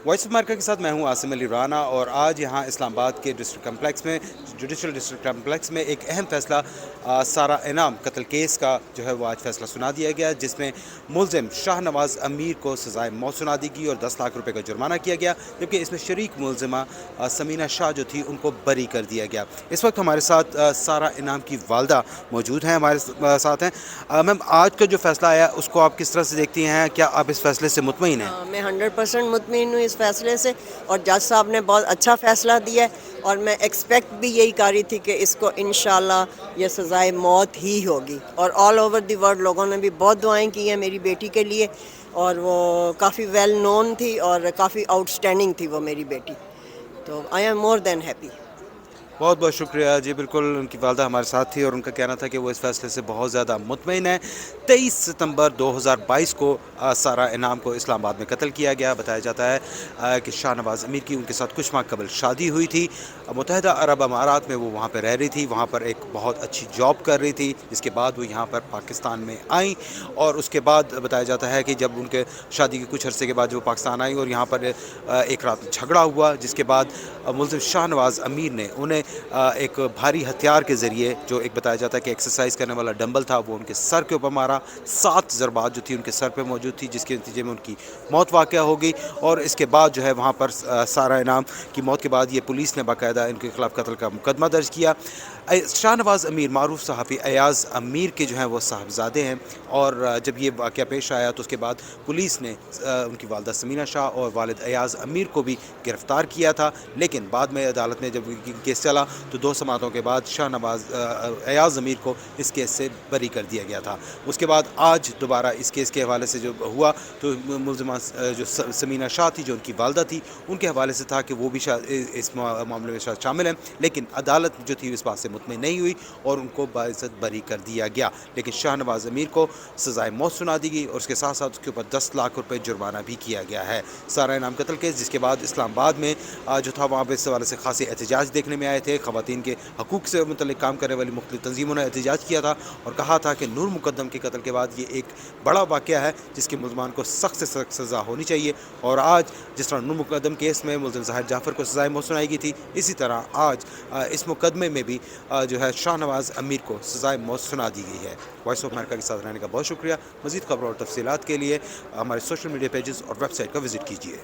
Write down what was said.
Voice of America کے ساتھ میں ہوں عاصم علی رانا، اور آج یہاں اسلام آباد کے ڈسٹرکٹ کمپلیکس میں جوڈیشل ڈسٹرکٹ کمپلیکس میں ایک اہم فیصلہ سارہ انعام قتل کیس کا جو ہے وہ آج فیصلہ سنا دیا گیا، جس میں ملزم شاہ نواز امیر کو سزائے موت سنا دی گئی اور 10 لاکھ روپے کا جرمانہ کیا گیا، جبکہ اس میں شریک ملزمہ سمینہ شاہ جو تھی ان کو بری کر دیا گیا۔ اس وقت ہمارے ساتھ سارہ انعام کی والدہ موجود ہیں، ہمارے ساتھ ہیں۔ میم، آج کا جو فیصلہ آیا اس کو آپ کس طرح سے دیکھتی ہیں؟ کیا آپ اس فیصلے سے مطمئن ہیں؟ میں 100% مطمئن ہوں اس فیصلے سے، اور جج صاحب نے بہت اچھا فیصلہ دیا ہے، اور میں ایکسپیکٹ بھی یہی کر رہی تھی کہ اس کو انشاءاللہ یہ سزائے موت ہی ہوگی، اور آل اوور دی ورلڈ لوگوں نے بھی بہت دعائیں کی ہیں میری بیٹی کے لیے، اور وہ کافی ویل نون تھی اور کافی آؤٹ اسٹینڈنگ تھی وہ میری بیٹی، تو I am more than happy. بہت بہت شکریہ جی، بالکل ان کی والدہ ہمارے ساتھ تھی اور ان کا کہنا تھا کہ وہ اس فیصلے سے بہت زیادہ مطمئن ہے۔ 23 ستمبر 2022 کو سارہ انعام کو اسلام آباد میں قتل کیا گیا۔ بتایا جاتا ہے کہ شاہ نواز امیر کی ان کے ساتھ کچھ ماہ قبل شادی ہوئی تھی، متحدہ عرب امارات میں وہ وہاں پہ رہ رہی تھی، وہاں پر ایک بہت اچھی جاب کر رہی تھی، جس کے بعد وہ یہاں پر پاکستان میں آئیں، اور اس کے بعد بتایا جاتا ہے کہ جب ان کے شادی کے کچھ عرصے کے بعد وہ پاکستان آئیں اور یہاں پر ایک رات جھگڑا ہوا، جس کے بعد ملزم شاہ نواز امیر نے انہیں ایک بھاری ہتھیار کے ذریعے، جو ایک بتایا جاتا ہے کہ ایکسرسائز کرنے والا ڈمبل تھا، وہ ان کے سر کے اوپر مارا۔ 7 ضربات جو تھی ان کے سر پہ موجود تھی، جس کے نتیجے میں ان کی موت واقع ہو گئی، اور اس کے بعد جو ہے وہاں پر سارہ انعام کی موت کے بعد یہ پولیس نے باقاعدہ ان کے خلاف قتل کا مقدمہ درج کیا۔ شاہ نواز امیر معروف صحافی ایاز امیر کے جو ہیں وہ صاحبزادے ہیں، اور جب یہ واقعہ پیش آیا تو اس کے بعد پولیس نے ان کی والدہ سمینہ شاہ اور والد ایاز امیر کو بھی گرفتار کیا تھا، لیکن بعد میں عدالت میں جب کیس چلا تو 2 سماعتوں کے بعد شاہ نواز ایاز امیر کو اس کیس سے بری کر دیا گیا تھا۔ اس کے بعد آج دوبارہ اس کیس کے حوالے سے جو ہوا تو ملزمہ جو سمینہ شاہ تھی، جو ان کی والدہ تھی، ان کے حوالے سے تھا کہ وہ بھی اس معاملے میں شامل ہیں، لیکن عدالت جو تھی اس بات سے مطمئن نہیں ہوئی اور ان کو باعزت بری کر دیا گیا، لیکن شاہ نواز امیر کو سزائے موت سنا دی گئی، اور اس کے ساتھ ساتھ اس کے اوپر 10 لاکھ روپے جرمانہ بھی کیا گیا ہے۔ سارہ انعام قتل کیس، جس کے بعد اسلام آباد میں جو تھا وہاں پہ اس حوالے سے خاصے احتجاج دیکھنے میں آئے تھے۔ خواتین کے حقوق سے متعلق کام کرنے والی مختلف تنظیموں نے احتجاج کیا تھا اور کہا تھا کہ نور مقدم کے قتل کے بعد یہ ایک بڑا واقعہ ہے جس کے ملزمان کو سخت سے سخت سزا ہونی چاہیے، اور آج جس طرح نور مقدم کیس میں ملزم ظاہر جعفر کو سزائے موت سنائی گئی تھی، اسی طرح آج اس مقدمے میں بھی جو ہے شاہ نواز امیر کو سزائے موت سنا دی گئی ہے۔ وائس آف امریکہ کے ساتھ رہنے کا بہت شکریہ۔ مزید خبروں اور تفصیلات کے لیے ہمارے سوشل میڈیا پیجز اور ویب سائٹ کا وزٹ کیجیے۔